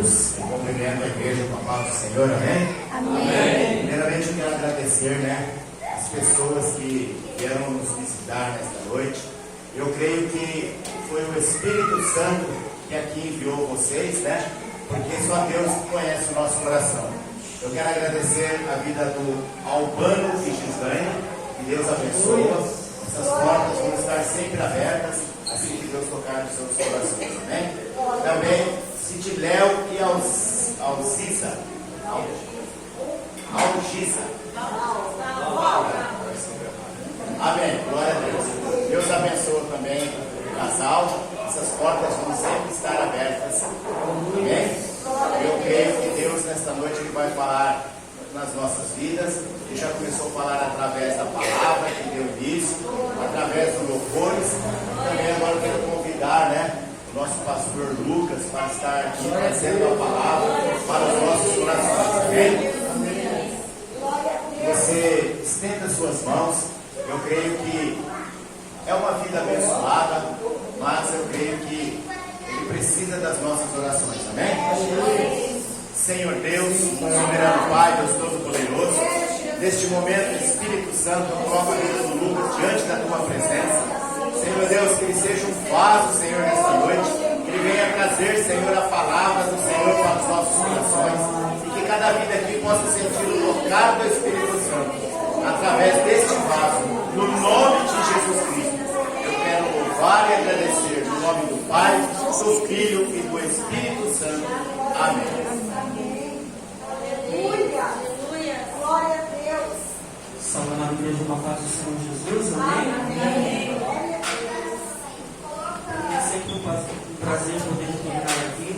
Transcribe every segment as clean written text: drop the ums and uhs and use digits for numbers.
todos. Eu cumprimento a igreja com a paz do Senhor, amém? Amém. Primeiramente eu quero agradecer, as pessoas que vieram nos visitar nesta noite. Eu creio que foi o Espírito Santo que aqui enviou vocês, porque só Deus conhece o nosso coração. Eu quero agradecer a vida do Albano e Gislaine, que Deus abençoe. Essas portas vão estar sempre abertas, assim que Deus tocar nos seus corações, amém? Também Cidiléu e Algisa. Amém, glória a Deus. Deus abençoe também o casal. Essas portas vão sempre estar abertas, amém? Eu creio que Deus nesta noite Ele vai falar nas nossas vidas. Ele já começou a falar através da palavra que deu início, através dos louvores. Também agora eu quero convidar, o nosso pastor Lucas para estar aqui trazendo a palavra para os nossos corações, amém? Você estenda suas mãos. Eu creio que é uma vida abençoada, mas eu creio que Ele precisa das nossas orações, amém? Senhor Deus, soberano Pai, Deus Todo-Poderoso, neste momento, Espírito Santo, eu coloco a vida do Lucas diante da Tua presença. Senhor Deus, que ele seja um vaso, Senhor, nesta noite, que ele venha trazer, Senhor, a palavra do Senhor para os nossos corações, e que cada vida aqui possa sentir o tocar do Espírito Santo, através deste vaso, no nome de Jesus Cristo. Eu quero louvar e agradecer, no nome do Pai, do Filho e do Espírito Santo. Amém. Glória a Deus. Salve na igreja com a paz do Senhor Jesus, amém? É sempre um prazer poder tocar aqui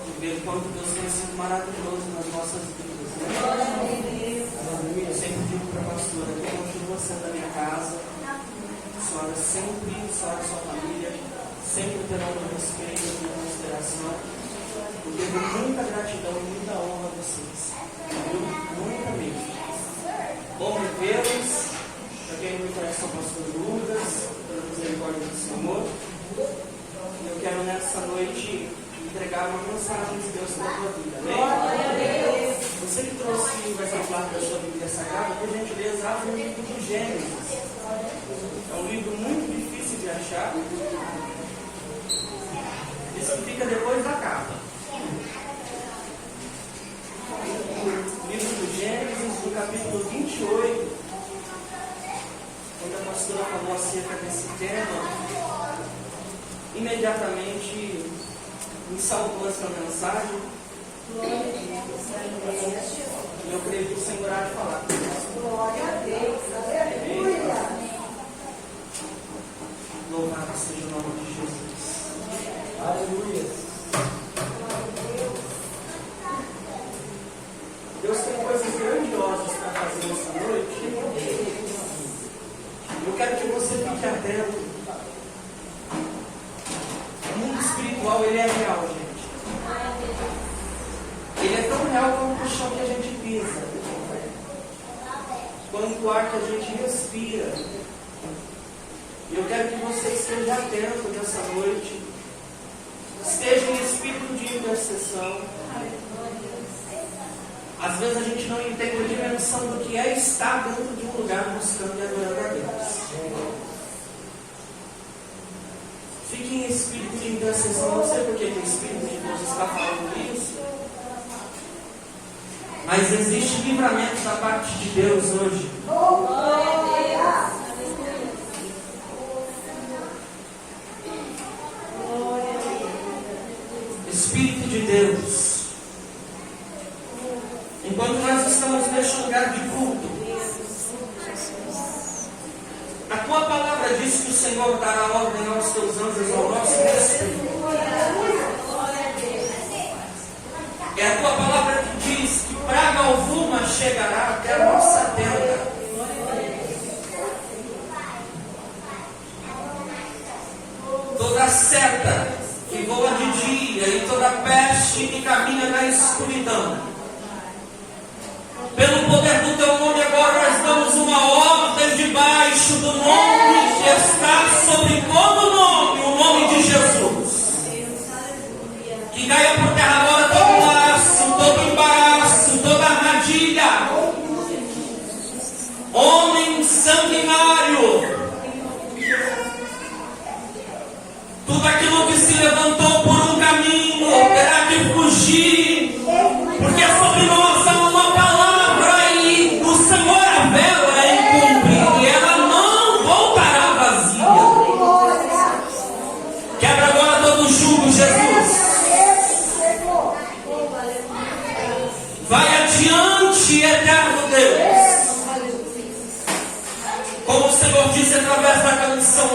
e ver o quanto Deus tem sido maravilhoso nas nossas vidas, Eu sempre digo para a pastora que continua sendo a minha casa, a senhora sempre, a senhora e sua família, sempre terão o respeito e a consideração. Eu devo muita gratidão e muita honra a vocês. Muita mesmo. Bom revê-los. Para quem não me conhece, sou o pastor Lucas, pela misericórdia do Senhor. Eu quero nessa noite entregar uma mensagem de Deus para a tua vida. Amém? Você que trouxe o exemplar da sua Bíblia Sagrada, por gentileza, abre o livro de Gênesis. É um livro muito difícil de achar. Isso fica depois da capa. Livro do Gênesis, no capítulo 28, quando a pastora falou acerca desse tema, imediatamente me salvou essa mensagem. E eu creio que o Senhor há de falar. Glória a Deus. Aleluia. Louvado seja o nome de Jesus. Aleluia. Deus tem coisas grandiosas para fazer nessa noite. Eu quero que você fique atento. O mundo espiritual, ele é real, gente. Ele é tão real quanto o chão que a gente pisa, quanto o ar que a gente respira. E eu quero que você esteja atento nessa noite. Esteja em espírito de intercessão. Às vezes a gente não entende a dimensão do que é estar dentro de um lugar buscando e adorando a Deus. Fique em espírito de intercessão. Não sei porque o Espírito de Deus está falando isso, mas existe livramento da parte de Deus hoje. Espírito de Deus. Enquanto nós estamos neste lugar de culto, a tua palavra diz que o Senhor dará ordem aos teus anjos ao nosso respeito. É a tua palavra que diz que praga alguma chegará até a nossa tenda. Toda seta que voa de dia e toda peste que caminha na escuridão, pelo poder do teu nome, agora nós damos uma ordem debaixo do nome que está sobre todo nome, o nome de Jesus.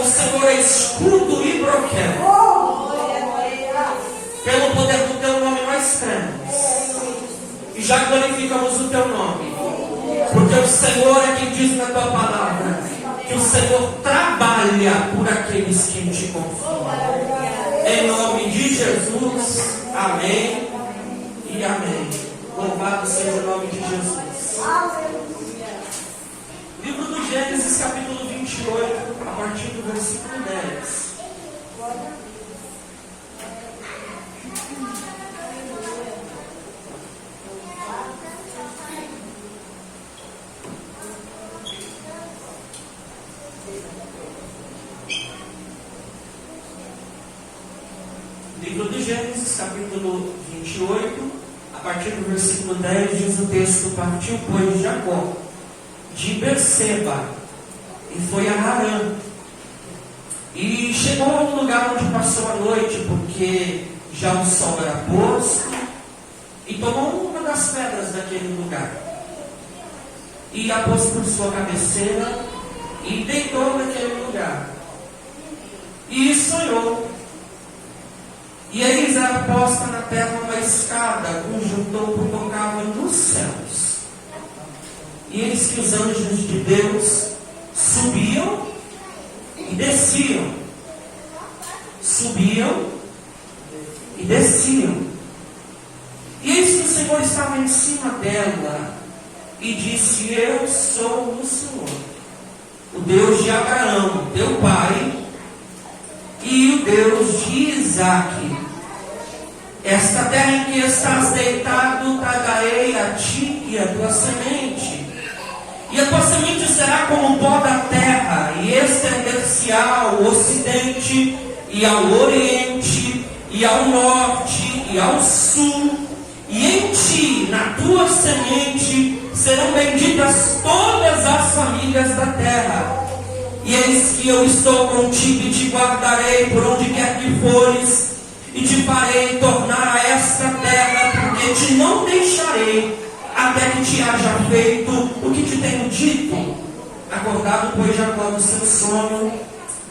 o Senhor é escudo e broquel. Glória a Deus. Pelo poder do teu nome nós cremos. E já glorificamos o teu nome. Porque o Senhor é quem diz na tua palavra que o Senhor trabalha por aqueles que te confiam. Em nome de Jesus, amém e amém. Louvado seja o nome de Jesus. Livro do Gênesis, capítulo 28, a partir do versículo 10. Livro do Gênesis, capítulo 28, a partir do versículo 10, diz o texto: partiu, pois, Jacó de Berseba e foi a Harã. E chegou a um lugar onde passou a noite, porque já o sol era posto, e tomou uma das pedras daquele lugar, e a pôs por sua cabeceira, e deitou naquele lugar, e sonhou. E eis era posta na terra uma escada, cujo topo tocava nos céus. E eis que os anjos de Deus subiam e desciam. Subiam e desciam. E eis que o Senhor estava em cima dela e disse: eu sou o Senhor, o Deus de Abraão, teu pai, e o Deus de Isaque. Esta terra em que estás deitado, tragarei a ti e a tua semente. E a tua semente será como o pó da terra, e estender-se-á ao ocidente, e ao oriente, e ao norte, e ao sul. E em ti, na tua semente, serão benditas todas as famílias da terra. E eis que eu estou contigo e te guardarei por onde quer que fores, e te farei tornar a esta terra, porque te não deixarei até que te haja feito o que te tenho dito. Acordado, pois, Jacó do seu sonho,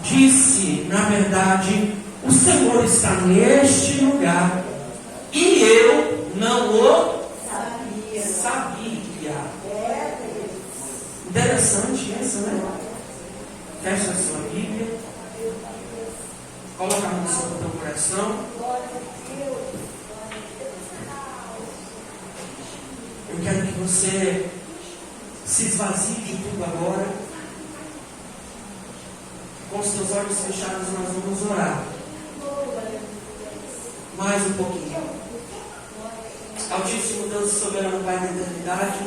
disse: na verdade, o Senhor está neste lugar, e eu não o sabia. Interessante isso, né? Fecha a sua Bíblia, coloca a mão sobre o teu coração. Eu quero que você se esvazie de tudo agora. Com os teus olhos fechados, nós vamos orar. Mais um pouquinho. Altíssimo Deus e soberano Pai da eternidade,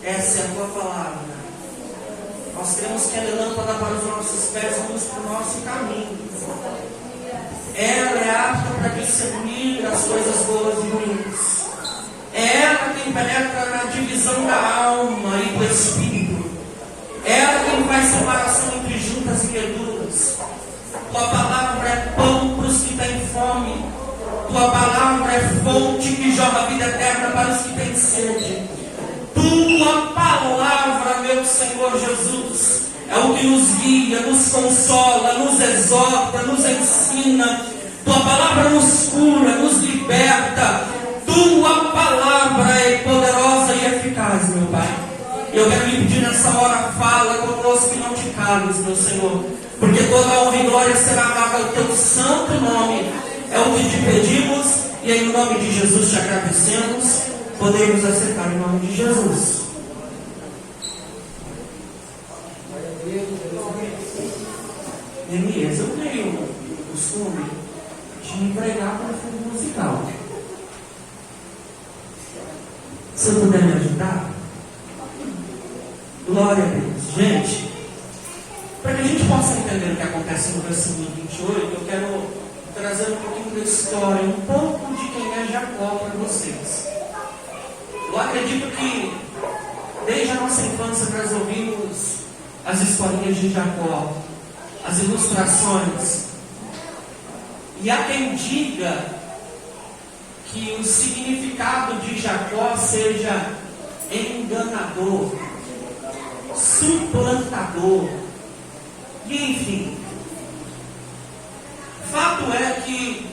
essa é a tua palavra. Nós cremos que ela é lâmpada para os nossos pés e luz para o nosso caminho. Ela é apta para discernir as coisas boas e ruins. É ela quem penetra na divisão da alma e do espírito. É ela quem faz separação entre juntas e medulas. Tua palavra é pão para os que têm fome. Tua palavra é fonte que jorra a vida eterna para os que têm sede. Tua palavra, meu Senhor Jesus, é o que nos guia, nos consola, nos exorta, nos ensina. Tua palavra nos cura, nos liberta. Tua palavra é poderosa e eficaz, meu Pai. Eu quero lhe pedir nessa hora, fala conosco e não te cales, meu Senhor, porque toda a honra e glória será dada ao teu santo nome. É o que te pedimos e em nome de Jesus te agradecemos. Podemos aceitar em nome de Jesus. Elias, eu tenho o costume de empregar para fundo musical. Se eu puder me ajudar, glória a Deus. Gente, para que a gente possa entender o que acontece no versículo 28, eu quero trazer um pouquinho da história, um pouco de quem é Jacó para vocês. Eu acredito que desde a nossa infância nós ouvimos as historinhas de Jacó, as ilustrações, e há quem diga que o significado de Jacó seja enganador, suplantador, e enfim, que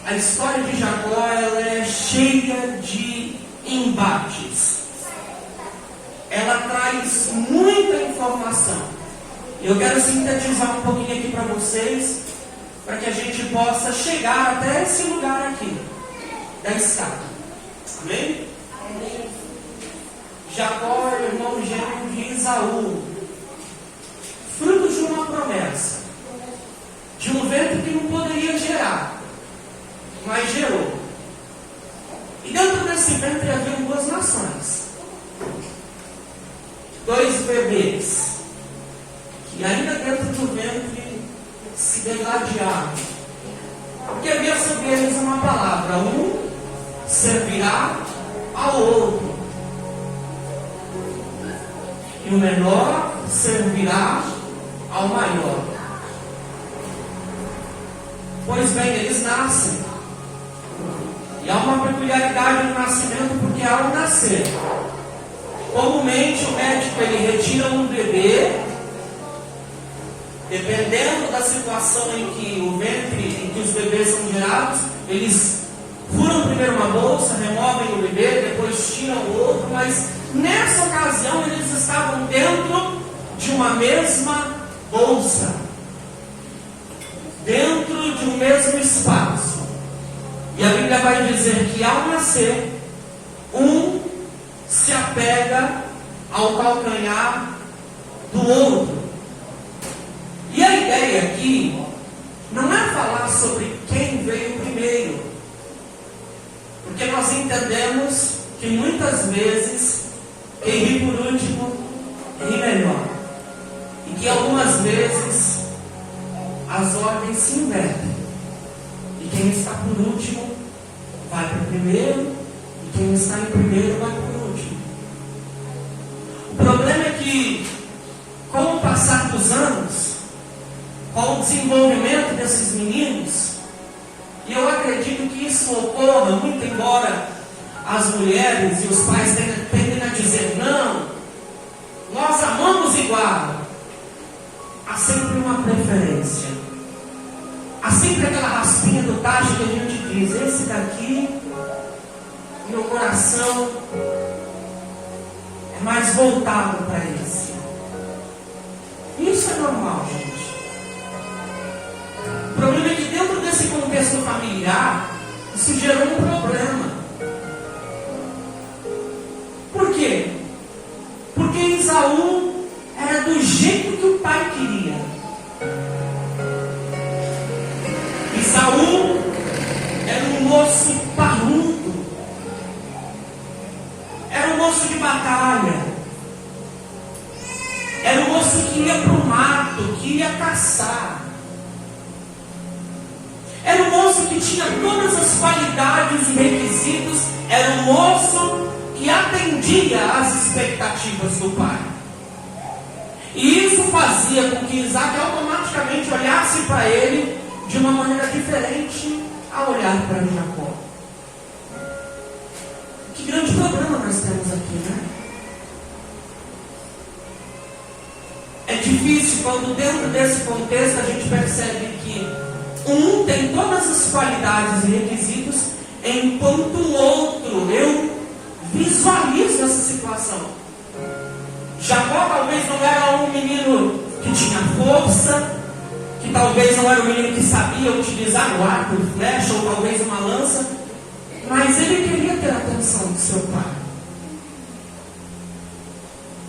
a história de Jacó ela é cheia de embates. Ela traz muita informação. Eu quero sintetizar um pouquinho aqui para vocês, para que a gente possa chegar até esse lugar aqui, da escada. Amém? Jacó é o irmão gêmeo de Esaú, fruto de uma promessa, de um ventre que não poderia gerar, mas gerou. E dentro desse ventre havia duas nações, dois bebês, que ainda dentro do ventre se degladiavam, porque havia sobre eles uma palavra: um servirá ao outro, e o menor servirá ao maior. Pois bem, eles nascem, e há uma peculiaridade no nascimento, porque ao nascer, comumente o médico ele retira um bebê, dependendo da situação em que o ventre, em que os bebês são gerados, eles furam primeiro uma bolsa, removem o bebê, depois tiram o outro, mas nessa ocasião eles estavam dentro de uma mesma bolsa, dentro de um mesmo espaço. E a Bíblia vai dizer que ao nascer, um se apega ao calcanhar do outro. E a ideia aqui não é falar sobre quem veio primeiro, porque nós entendemos que muitas vezes quem ri por último ri melhor, e que algumas vezes as ordens se invertem, e quem está por último vai para primeiro, e quem está em primeiro vai por último. O problema é que, com o passar dos anos, com o desenvolvimento desses meninos, e eu acredito que isso ocorra, muito embora as mulheres e os pais tendem a dizer: não, nós amamos igual. Há sempre uma preferência, há sempre aquela raspinha do tacho que a gente diz: esse daqui, meu coração é mais voltado para esse. Isso é normal, gente. O problema é que dentro desse contexto familiar, isso gerou um problema. Por quê? Porque Esaú era do jeito que o pai queria. Esaú era um moço parrudo, era um moço de batalha, era um moço que ia para o mato, que ia caçar. Era um moço que tinha todas as qualidades e requisitos, era um moço que atendia às expectativas do pai. E isso fazia com que Isaac automaticamente olhasse para ele de uma maneira diferente a olhar para Jacó. Que grande problema nós temos aqui, né? É difícil quando dentro desse contexto a gente percebe que um tem todas as qualidades e requisitos, enquanto o outro, eu visualizo essa situação. Jacó talvez não era um menino que tinha força, que talvez não era um menino que sabia utilizar o arco e flecha, ou talvez uma lança, mas ele queria ter a atenção do seu pai.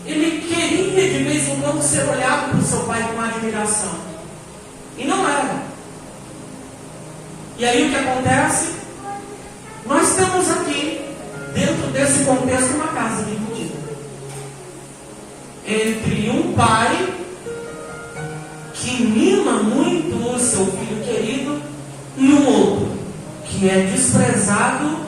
Ele queria de vez em quando ser olhado por seu pai com admiração, e não era. E aí o que acontece? Nós temos aqui, dentro desse contexto, uma casa dividida entre um pai que mima muito o seu filho querido e um outro que é desprezado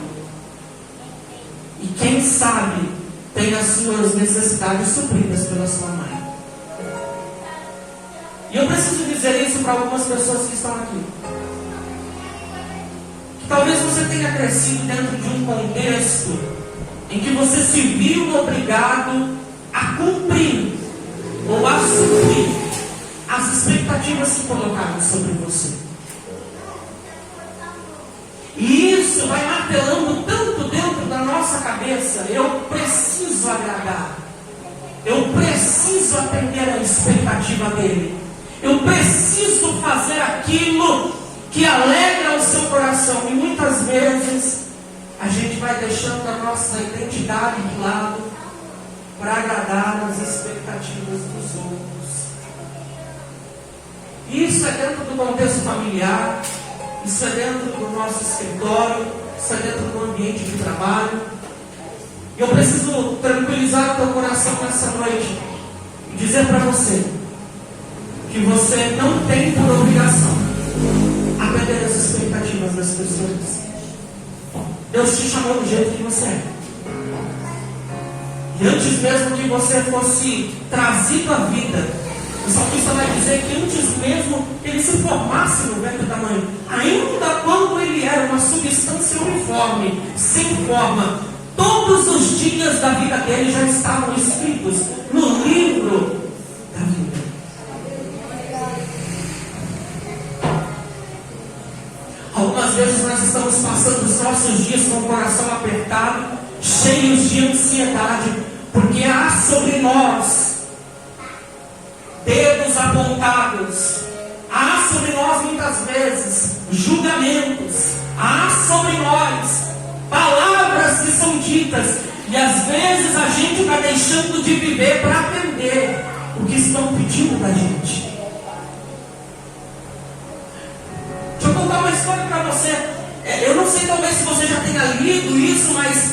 e, quem sabe, tem as suas necessidades supridas pela sua mãe. E eu preciso dizer isso para algumas pessoas que estão aqui. Talvez você tenha crescido dentro de um contexto em que você se viu obrigado a cumprir ou a suprir as expectativas que colocaram sobre você. isso vai martelando tanto dentro da nossa cabeça. Eu preciso agradar. Eu preciso atender a expectativa dele. Eu preciso fazer aquilo que alegra o seu coração. E muitas vezes a gente vai deixando a nossa identidade de lado para agradar as expectativas dos outros. Isso é dentro do contexto familiar, isso é dentro do nosso escritório, isso é dentro do ambiente de trabalho. E eu preciso tranquilizar o teu coração nessa noite e dizer para você que você não tem por obrigação atender as expectativas das pessoas. Deus te chamou do jeito que você é. E antes mesmo que você fosse trazido à vida, o salmista vai dizer que antes mesmo que ele se formasse no ventre da mãe, ainda quando ele era uma substância uniforme, sem forma, todos os dias da vida dele já estavam escritos no livro da vida. Algumas vezes nós estamos passando os nossos dias com o coração apertado, cheios de ansiedade, porque há sobre nós dedos apontados, há sobre nós muitas vezes julgamentos, há sobre nós palavras que são ditas, e às vezes a gente está deixando de viver para atender o que estão pedindo da gente. Deixa eu contar uma história para você. Eu não sei talvez se você já tenha lido isso, mas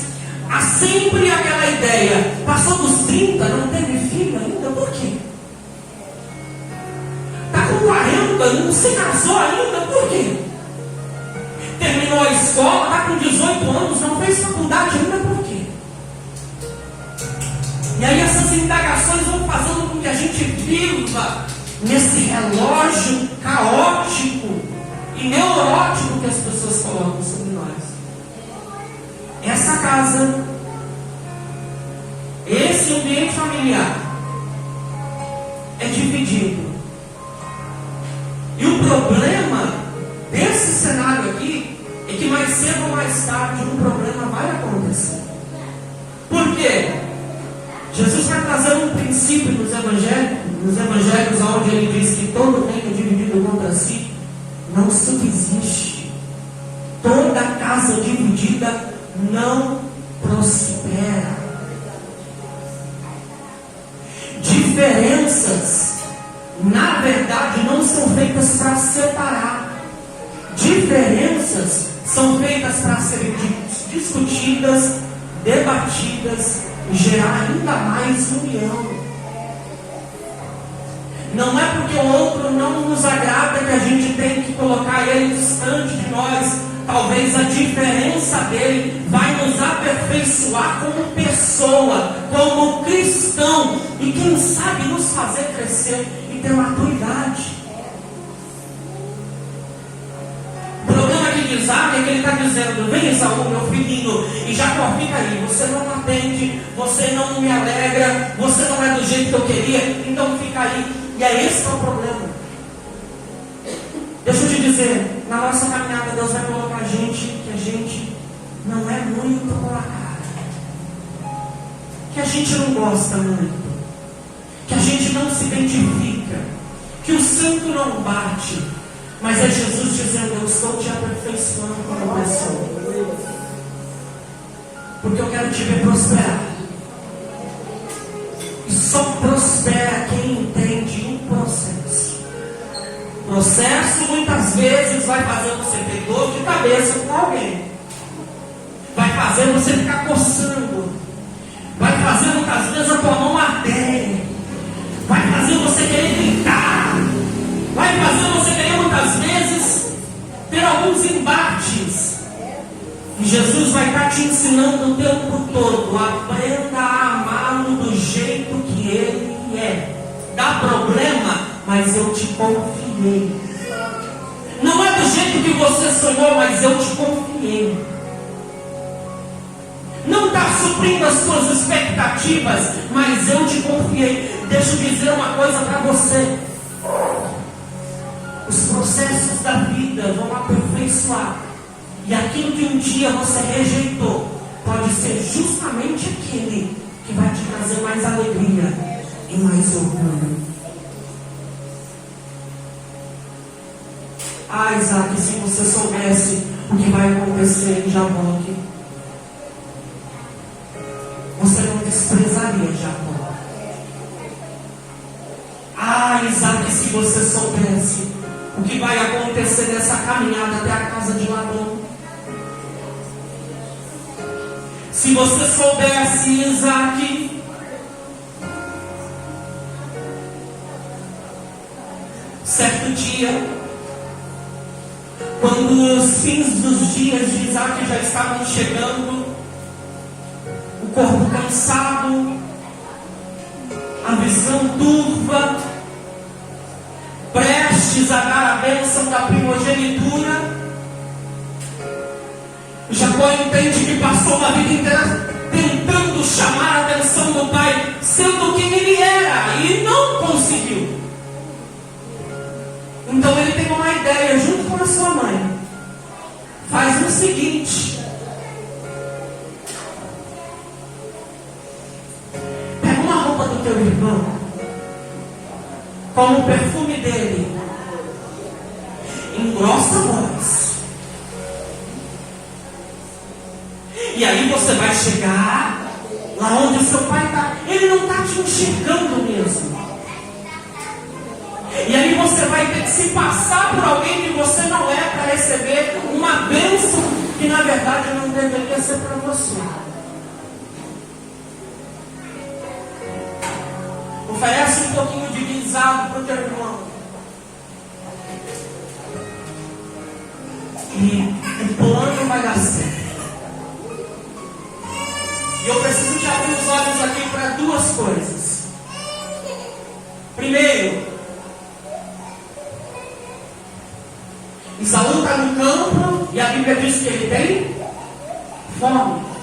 há sempre aquela ideia: passou dos 30, não teve filho ainda, por quê? Está com 40, não se casou ainda, por quê? Terminou a escola, está com 18 anos, não fez faculdade ainda, por quê? E aí essas indagações vão fazendo com que a gente viva nesse relógio caótico e neurótico que as pessoas colocam sobre nós. Essa casa, esse ambiente familiar é dividido. E o problema desse cenário aqui é que mais cedo ou mais tarde um problema vai acontecer. Por quê? Jesus vai trazer um princípio nos evangelhos onde ele diz que todo reino dividido contra si não subsiste. Toda casa dividida não prospera. Diferenças, na verdade, não são feitas para separar. Diferenças são feitas para serem discutidas, debatidas e gerar ainda mais união. Não é porque o outro não nos agrada que a gente tem que colocar ele distante de nós. Talvez a diferença dele vai nos aperfeiçoar como pessoa, como cristão, e quem sabe nos fazer crescer e ter maturidade. O problema aqui de Isaac é que ele está dizendo: vem Esaú, meu filhinho, e Jacó, fica aí, você não atende, você não me alegra, você não é do jeito que eu queria, então fica aí. E é esse que é o problema. Deixa eu te dizer, na nossa caminhada Deus vai colocar gente que a gente não é muito com a cara, que a gente não gosta muito, que a gente não se identifica, que o santo não bate, mas é Jesus dizendo: eu estou te aperfeiçoando como pessoa, porque eu quero te ver prosperar. E só prospera quem entende um processo. Processo muitas vezes vai fazer você ter dor de cabeça com alguém, vai fazer você ficar coçando, vai fazer muitas vezes a tua mão arder, vai fazer você querer gritar, vai fazer você querer muitas vezes ter alguns embates. E Jesus vai estar te ensinando o tempo todo: aprenda a amá-lo do jeito que ele é. Dá problema, mas eu te confiei. Não é do jeito que você sonhou, mas eu te confiei. Não está suprindo as suas expectativas, mas eu te confiei. Deixa eu dizer uma coisa para você: os processos da vida vão aperfeiçoar E aquilo que um dia você rejeitou pode ser justamente aquele que vai te trazer mais alegria e mais orgulho. Ah, Isaac, se você soubesse o que vai acontecer em Jaboque, você não desprezaria Jacó. Ah, Isaac, se você soubesse o que vai acontecer nessa caminhada até a casa de Labão. Se você soubesse, Isaac, certo dia, quando os fins dos dias de Isaac já estavam chegando, o corpo cansado, a visão turva, prestes a dar a bênção da primogenitura, Jacó entende que passou uma vida inteira tentando chamar a atenção do pai, sendo quem ele era, e não conseguiu. Então ele tem uma ideia junto com a sua mãe. Faz o seguinte: pega uma roupa do teu irmão, com o perfume dele, engrossa a voz, e aí você vai chegar lá onde o seu pai está. Ele não está te enxergando mesmo. E aí você vai ter que se passar por alguém que você não é, para receber uma bênção que na verdade não deveria ser para você. Oferece um pouquinho de guisado para o teu irmão. E o plano vai dar certo. E eu preciso te abrir os olhos aqui para duas coisas. Primeiro, Esaú está no campo e a Bíblia diz que ele tem fome.